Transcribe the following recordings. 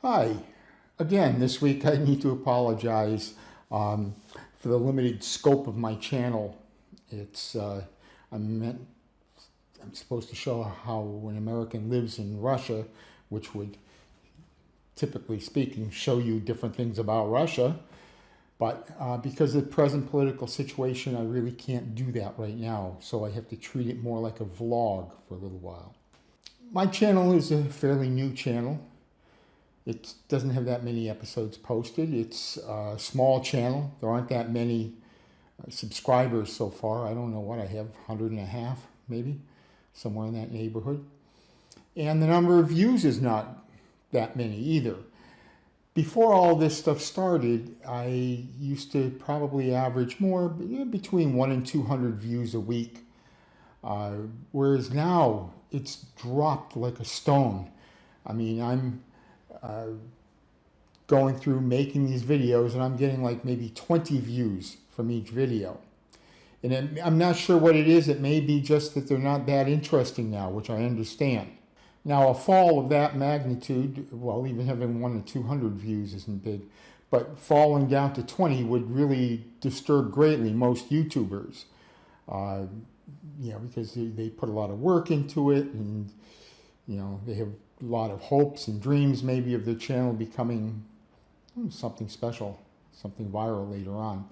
Hi. Again, this week I need to apologize for the limited scope of my channel. I'm supposed to show how an American lives in Russia, which would, typically speaking, show you different things about Russia. But because of the present political situation, I really can't do that right now. So I have to treat it more like a vlog for a little while. My channel is a fairly new channel. It doesn't have that many episodes posted. It's a small channel. There aren't that many subscribers so far. I don't know what I have, 150 maybe, somewhere in that neighborhood. And the number of views is not that many either. Before all this stuff started, I used to probably average more, between 100 and 200 views a week. Whereas now it's dropped like a stone. I mean, I'm going through making these videos and I'm getting like maybe 20 views from each video. And I'm not sure what it is. It may be just that they're not that interesting now, which I understand. Now a fall of that magnitude, well, even having 100 to 200 views isn't big, but falling down to 20 would really disturb greatly most YouTubers. Because they put a lot of work into it, and they have a lot of hopes and dreams maybe of their channel becoming something special, something viral later on.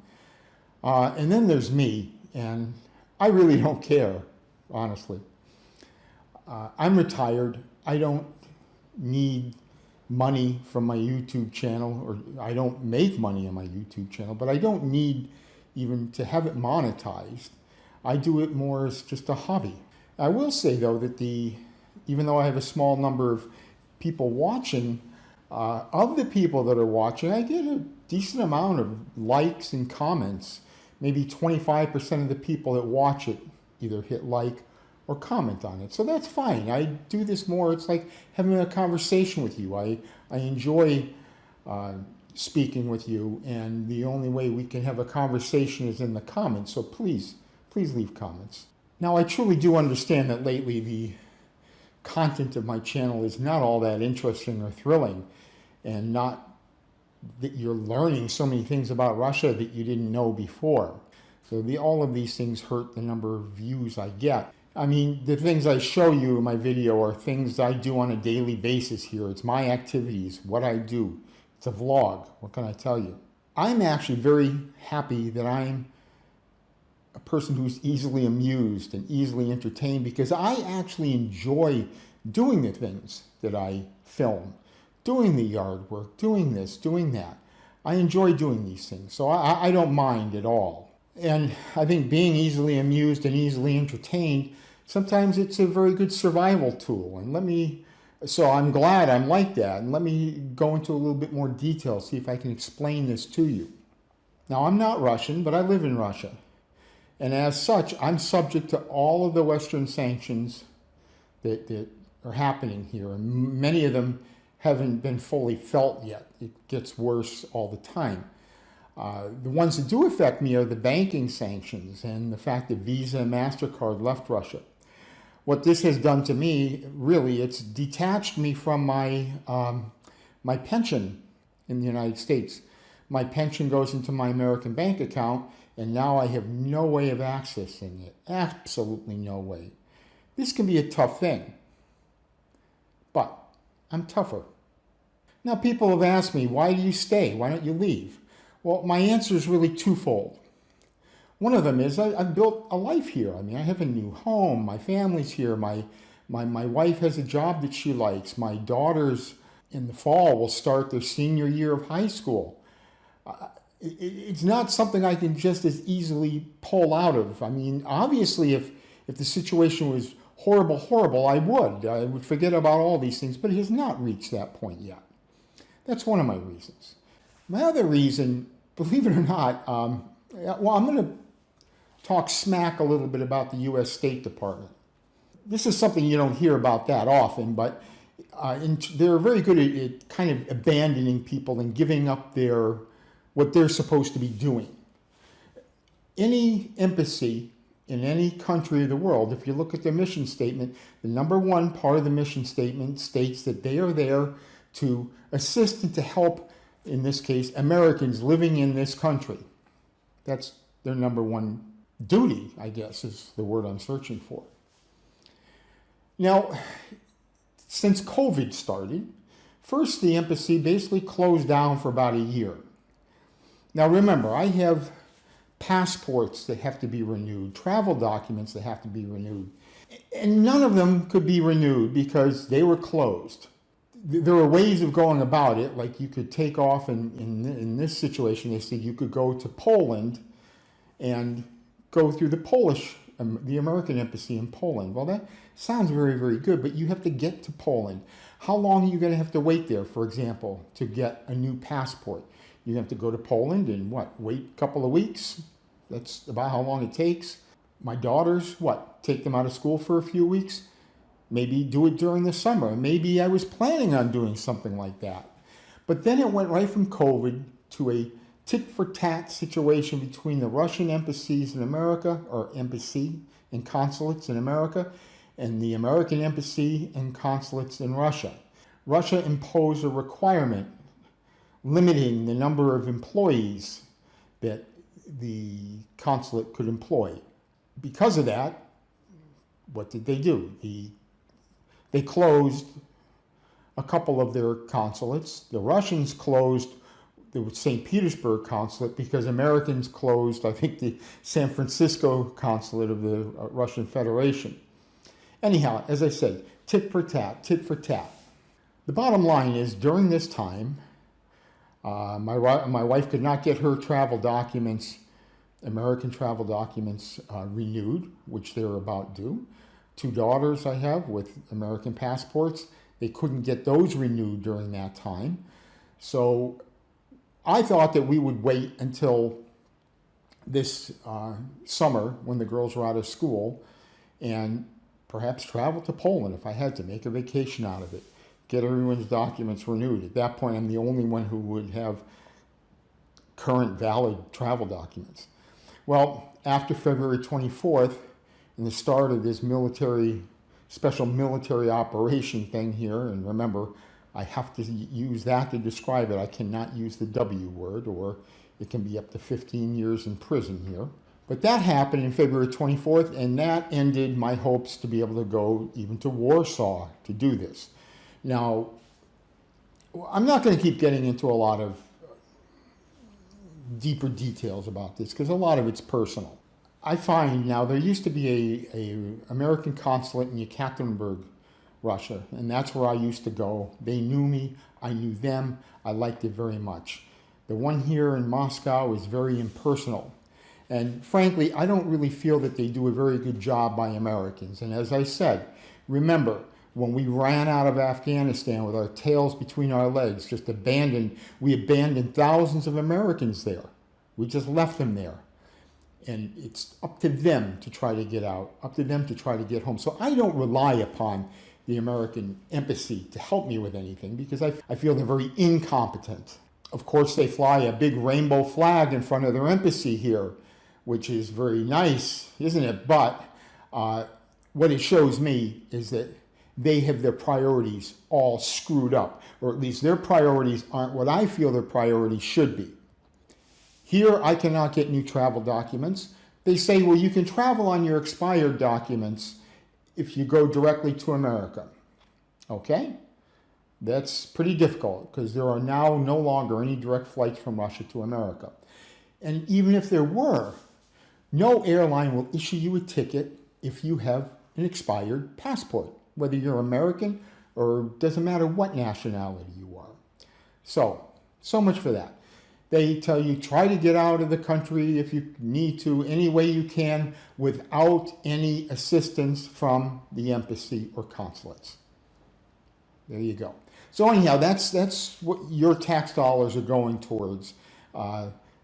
And then there's me, and I really don't care, honestly. I'm retired. I don't need money from my YouTube channel, or I don't make money on my YouTube channel, but I don't need even to have it monetized. I do it more as just a hobby. I will say though that even though I have a small number of people watching, of the people that are watching, I get a decent amount of likes and comments. Maybe 25% of the people that watch it either hit like or comment on it. So that's fine. I do this more, it's like having a conversation with you. I enjoy speaking with you, and the only way we can have a conversation is in the comments. So please leave comments. Now, I truly do understand that lately the content of my channel is not all that interesting or thrilling, and not that you're learning so many things about Russia that you didn't know before. So all of these things hurt the number of views I get. I mean, the things I show you in my video are things I do on a daily basis here. It's my activities, what I do. It's a vlog. What can I tell you? I'm actually very happy that I'm a person who's easily amused and easily entertained, because I actually enjoy doing the things that I film, doing the yard work, doing this, doing that. I enjoy doing these things, so I don't mind at all. And I think being easily amused and easily entertained, sometimes it's a very good survival tool. And so I'm glad I'm like that. And let me go into a little bit more detail, see if I can explain this to you. Now, I'm not Russian, but I live in Russia. And as such, I'm subject to all of the Western sanctions that are happening here. And many of them haven't been fully felt yet. It gets worse all the time. The ones that do affect me are the banking sanctions and the fact that Visa and MasterCard left Russia. What this has done to me, really, it's detached me from my pension in the United States. My pension goes into my American bank account, and now I have no way of accessing it. Absolutely no way. This can be a tough thing, but I'm tougher. Now, people have asked me, why do you stay? Why don't you leave? Well, my answer is really twofold. One of them is I've built a life here. I mean, I have a new home. My family's here. My wife has a job that she likes. My daughters in the fall will start their senior year of high school. It's not something I can just as easily pull out of. I mean, obviously, if the situation was horrible, I would forget about all these things, but it has not reached that point yet. That's one of my reasons. My other reason, believe it or not, well, I'm going to talk smack a little bit about the U.S. State Department. This is something you don't hear about that often, but they're very good at kind of abandoning people and giving up what they're supposed to be doing. Any embassy in any country of the world, if you look at their mission statement, the number one part of the mission statement states that they are there to assist and to help, in this case, Americans living in this country. That's their number one duty, I guess, is the word I'm searching for. Now, since COVID started, first the embassy basically closed down for about a year. Now remember, I have passports that have to be renewed, travel documents that have to be renewed, and none of them could be renewed because they were closed. There are ways of going about it, like you could take off in this situation, they said you could go to Poland and go through the American embassy in Poland. Well, that sounds very, very good, but you have to get to Poland. How long are you going to have to wait there, for example, to get a new passport? You have to go to Poland and wait a couple of weeks? That's about how long it takes. My daughters, take them out of school for a few weeks? Maybe do it during the summer. Maybe I was planning on doing something like that. But then it went right from COVID to a tit-for-tat situation between the Russian embassies in America, or embassy and consulates in America, and the American embassy and consulates in Russia. Russia imposed a requirement limiting the number of employees that the consulate could employ. Because of that, what did they do? They closed a couple of their consulates. The Russians closed the St. Petersburg consulate because Americans closed, I think, the San Francisco consulate of the Russian Federation. Anyhow, as I said, tit for tat, tit for tat. The bottom line is, during this time, my wife could not get her travel documents, American travel documents, renewed, which they're about due. 2 daughters I have with American passports, they couldn't get those renewed during that time. So I thought that we would wait until this summer when the girls were out of school and perhaps travel to Poland if I had to, make a vacation out of it, get everyone's documents renewed. At that point, I'm the only one who would have current valid travel documents. Well, after February 24th, and the start of this special military operation thing here, and remember, I have to use that to describe it. I cannot use the W word, or it can be up to 15 years in prison here. But that happened in February 24th, and that ended my hopes to be able to go even to Warsaw to do this. Now, I'm not going to keep getting into a lot of deeper details about this because a lot of it's personal. I find now there used to be a American consulate in Yekaterinburg, Russia, and that's where I used to go. They knew me, I knew them, I liked it very much. The one here in Moscow is very impersonal. And frankly, I don't really feel that they do a very good job by Americans. And as I said, remember, when we ran out of Afghanistan with our tails between our legs, we abandoned thousands of Americans there. We just left them there. And it's up to them to try to get out, up to them to try to get home. So I don't rely upon the American embassy to help me with anything because I feel they're very incompetent. Of course, they fly a big rainbow flag in front of their embassy here, which is very nice, isn't it? But what it shows me is that they have their priorities all screwed up, or at least their priorities aren't what I feel their priorities should be. Here, I cannot get new travel documents. They say, well, you can travel on your expired documents if you go directly to America. Okay? That's pretty difficult because there are now no longer any direct flights from Russia to America. And even if there were, no airline will issue you a ticket if you have an expired passport, whether you're American or doesn't matter what nationality you are. So much for that. They tell you, try to get out of the country if you need to, any way you can, without any assistance from the embassy or consulates. There you go. So anyhow, that's what your tax dollars are going towards.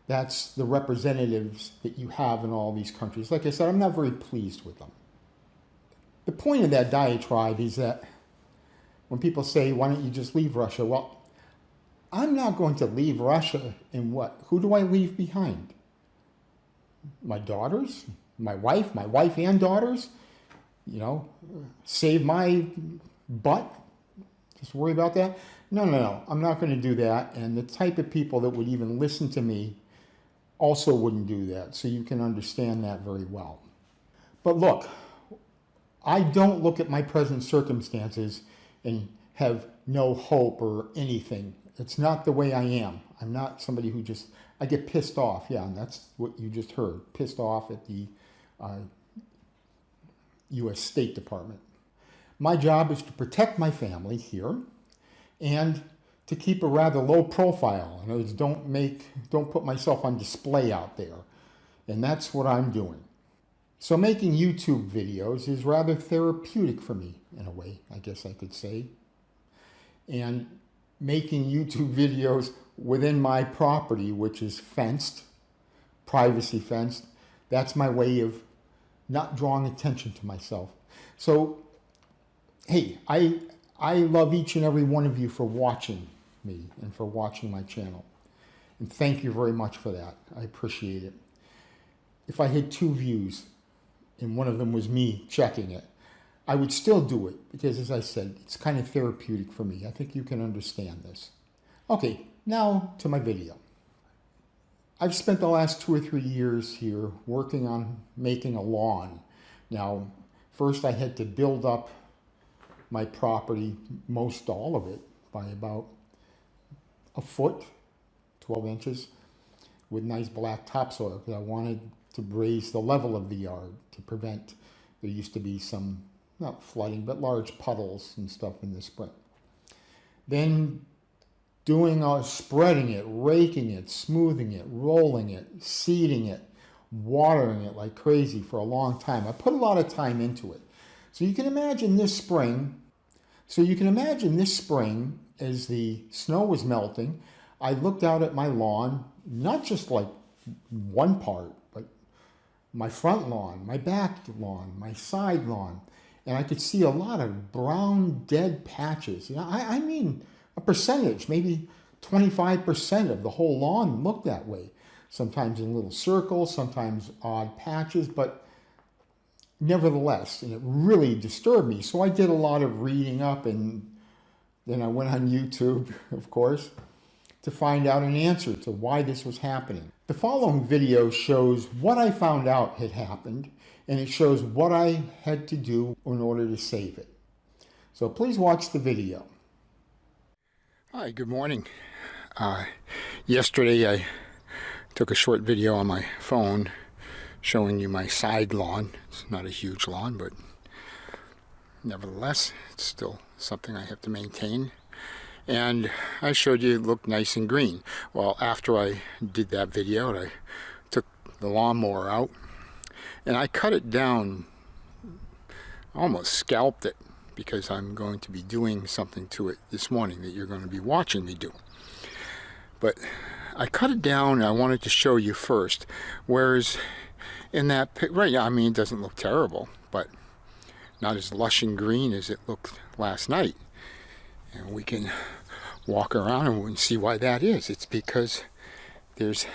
That's the representatives that you have in all these countries. Like I said, I'm not very pleased with them. The point of that diatribe is that when people say, why don't you just leave Russia? Well, I'm not going to leave Russia in what? Who do I leave behind? My daughters? My wife and daughters? Save my butt? Just worry about that? No, no, no, I'm not going to do that. And the type of people that would even listen to me also wouldn't do that. So you can understand that very well. But look, I don't look at my present circumstances and have no hope or anything. It's not the way I am. I'm not somebody who just, I get pissed off. Yeah, and that's what you just heard. Pissed off at the U.S. State Department. My job is to protect my family here and to keep a rather low profile. In other words, don't put myself on display out there. And that's what I'm doing. So making YouTube videos is rather therapeutic for me, in a way, I guess I could say. And making YouTube videos within my property, which is fenced, privacy fenced, that's my way of not drawing attention to myself. So, hey, I love each and every one of you for watching me and for watching my channel. And thank you very much for that. I appreciate it. If I had 2 views, and one of them was me checking it, I would still do it because, as I said, it's kind of therapeutic for me. I think you can understand this. Okay, now to my video. I've spent the last 2 or 3 years here working on making a lawn. Now, first I had to build up my property, most all of it, by about a foot, 12 inches, with nice black topsoil, because I wanted to raise the level of the yard to prevent, there used to be some, not flooding, but large puddles and stuff in the spring. Then spreading it, raking it, smoothing it, rolling it, seeding it, watering it like crazy for a long time. I put a lot of time into it. So you can imagine this spring, as the snow was melting, I looked out at my lawn, not just like one part, but my front lawn, my back lawn, my side lawn, and I could see a lot of brown dead patches. You know, I mean a percentage, maybe 25% of the whole lawn looked that way. Sometimes in little circles, sometimes odd patches, but nevertheless, and it really disturbed me. So I did a lot of reading up, and then I went on YouTube, of course, to find out an answer to why this was happening. The following video shows what I found out had happened, and it shows what I had to do in order to save it. So please watch the video. Hi, good morning. Yesterday I took a short video on my phone showing you my side lawn. It's not a huge lawn, but nevertheless, it's still something I have to maintain. And I showed you it looked nice and green. Well, after I did that video, I took the lawnmower out and I cut it down, almost scalped it, because I'm going to be doing something to it this morning that you're going to be watching me do. But I cut it down and I wanted to show you first, whereas in that right now, I mean, it doesn't look terrible, but not as lush and green as it looked last night. And we can walk around and we can see why that is. It's because there's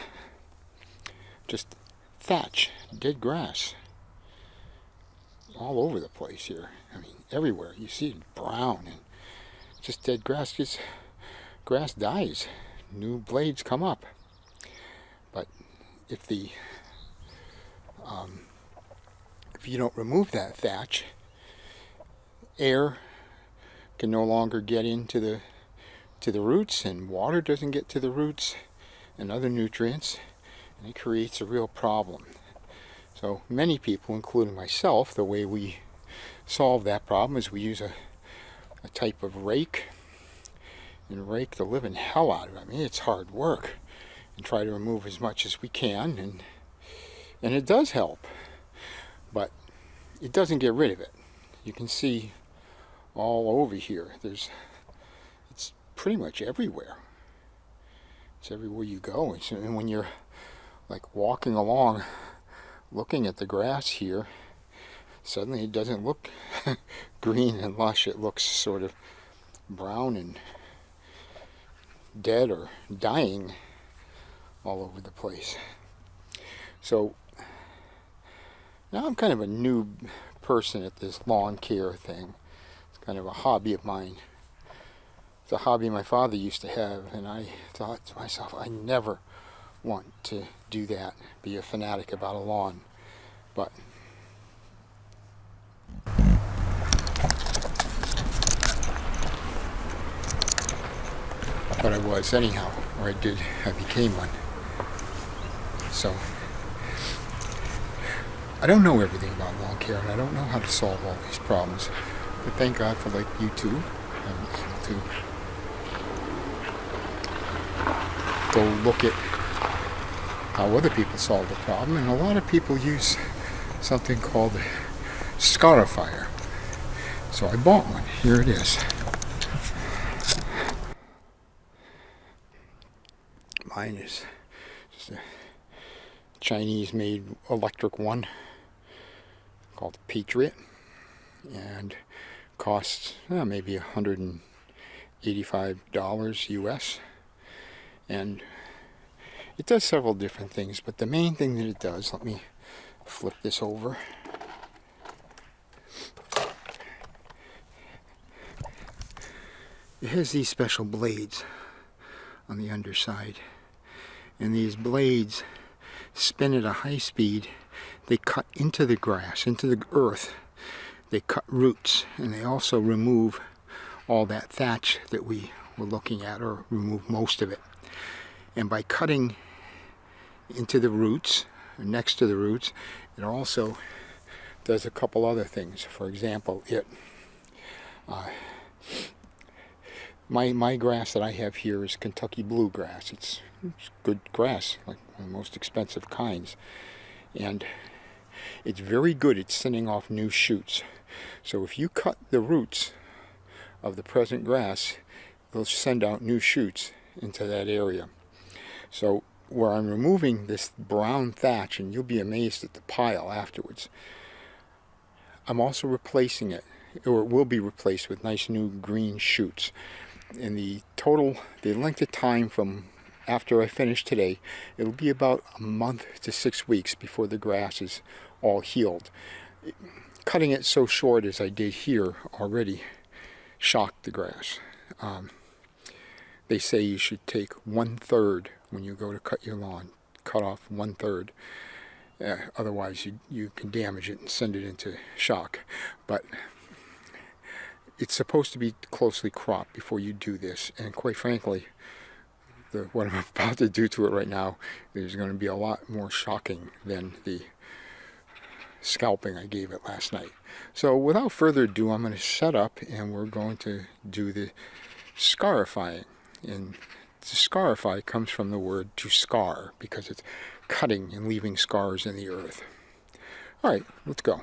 just thatch, dead grass all over the place here. I mean, everywhere. You see it brown and just dead grass. Because grass dies, new blades come up. But if you don't remove that thatch, air can no longer get into the roots, and water doesn't get to the roots and other nutrients, and it creates a real problem. So many people, including myself, the way we solve that problem is we use a type of rake and rake the living hell out of it. I mean, it's hard work, and try to remove as much as we can, and it does help, but it doesn't get rid of it. You can see all over here. It's pretty much everywhere. It's everywhere you go. And when you're like walking along, looking at the grass here, suddenly it doesn't look green and lush. It looks sort of brown and dead or dying all over the place. So now I'm kind of a new person at this lawn care thing. It's kind of a hobby of mine. It's a hobby my father used to have, and I thought to myself, I never want to do that, be a fanatic about a lawn. But I was anyhow, or I became one. So I don't know everything about lawn care, and I don't know how to solve all these problems. But thank God for like YouTube. I'm able to go look at how other people solve the problem, and a lot of people use something called Scarify. So I bought one. Here it is. Mine is just a Chinese-made electric one called Patriot, and costs maybe $185 US, and it does several different things, but the main thing that it does, let me flip this over. It has these special blades on the underside, and these blades spin at a high speed. They cut into the grass, into the earth. They cut roots, and they also remove all that thatch that we were looking at, or remove most of it. And by cutting into the roots, or next to the roots, it also does a couple other things. For example, my grass that I have here is Kentucky bluegrass. It's good grass, like one of the most expensive kinds, and it's very good at sending off new shoots. So if you cut the roots of the present grass, they'll send out new shoots into that area. So where I'm removing this brown thatch, and you'll be amazed at the pile afterwards, I'm also replacing it, or it will be replaced with nice new green shoots. And the length of time from after I finish today, it'll be about a month to 6 weeks before the grass is all healed. Cutting it so short as I did here already shocked the grass. They say you should take 1/3 when you go to cut your lawn. Cut off 1/3. Otherwise you can damage it and send it into shock. But it's supposed to be closely cropped before you do this, and quite frankly, what I'm about to do to it right now is going to be a lot more shocking than the scalping I gave it last night. So without further ado, I'm going to set up, and we're going to do the scarifying. And to scarify comes from the word to scar, because it's cutting and leaving scars in the earth. Alright, let's go.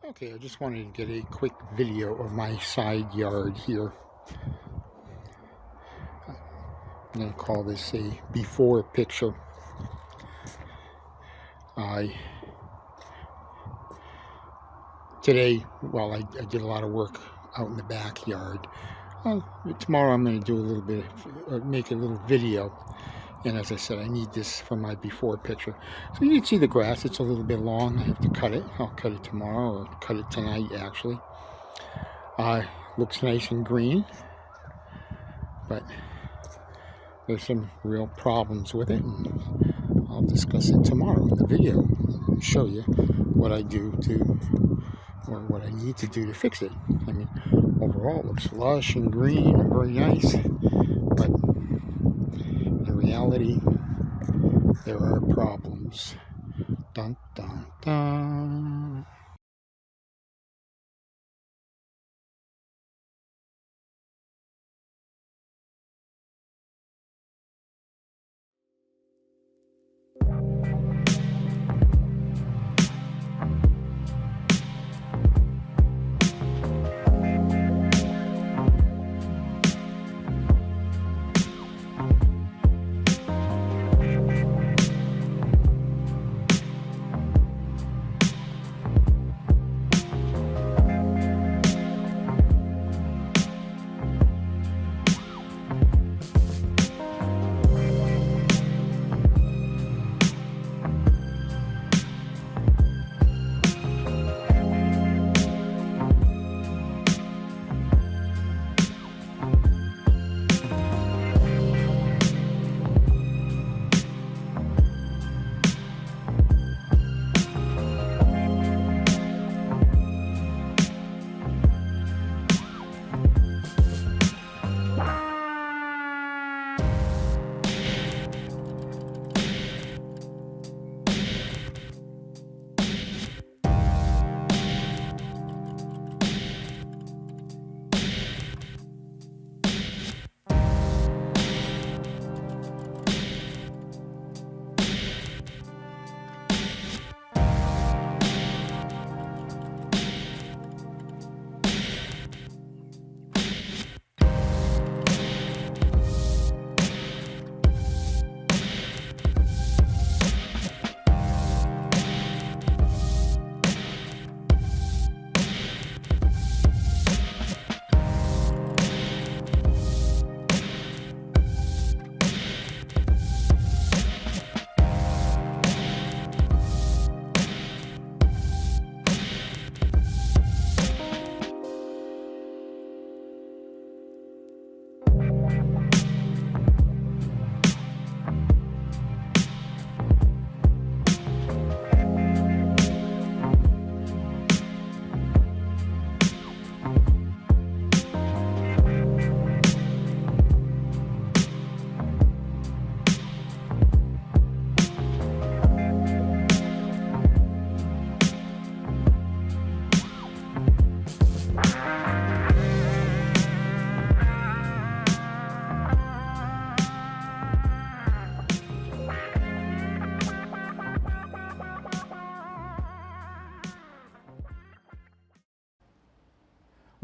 Okay, I just wanted to get a quick video of my side yard here. I'm going to call this a before picture. Today, well, I did a lot of work out in the backyard. Tomorrow I'm going to do a little bit, make a little video. And as I said, I need this for my before picture. So you can see the grass. It's a little bit long. I have to cut it. I'll cut it tomorrow, or cut it tonight, actually. Looks nice and green, but there's some real problems with it, and I'll discuss it tomorrow in the video and show you what I do or what I need to do to fix it. I mean, overall it looks lush and green and very nice, but in reality, there are problems. Dun, dun, dun.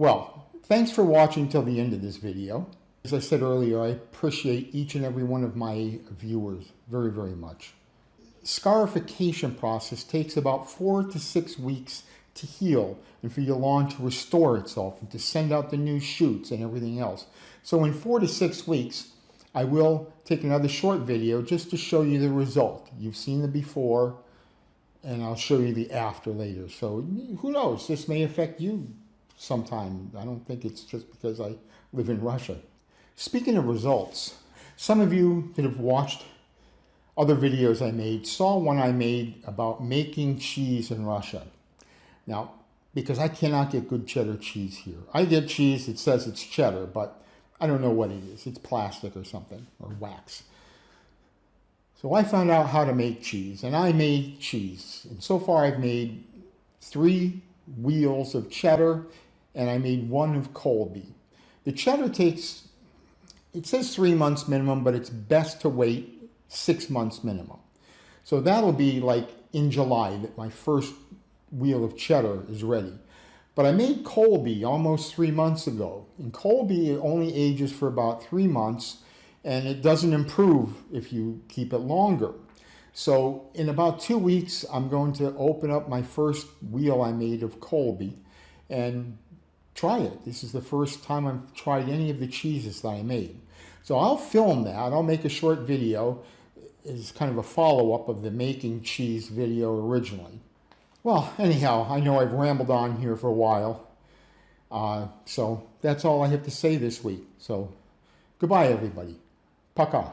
Well, thanks for watching till the end of this video. As I said earlier, I appreciate each and every one of my viewers very, very much. Scarification process takes about 4 to 6 weeks to heal and for your lawn to restore itself and to send out the new shoots and everything else. So in 4 to 6 weeks, I will take another short video just to show you the result. You've seen the before, and I'll show you the after later. So who knows, this may affect you sometime. I don't think it's just because I live in Russia. Speaking of results, some of you that have watched other videos I made saw one I made about making cheese in Russia. Now, because I cannot get good cheddar cheese here. I get cheese that says it's cheddar, but I don't know what it is. It's plastic or something, or wax. So I found out how to make cheese, and I made cheese. And so far I've made 3 wheels of cheddar, and I made 1 of Colby. The cheddar takes, it says 3 months minimum, but it's best to wait 6 months minimum. So that'll be like in July that my first wheel of cheddar is ready. But I made Colby almost 3 months ago. And Colby only ages for about 3 months, and it doesn't improve if you keep it longer. So in about 2 weeks, I'm going to open up my first wheel I made of Colby and try it. This is the first time I've tried any of the cheeses that I made. So I'll film that. I'll make a short video as kind of a follow-up of the making cheese video originally. Well, anyhow, I know I've rambled on here for a while. So that's all I have to say this week. So goodbye, everybody. Пока.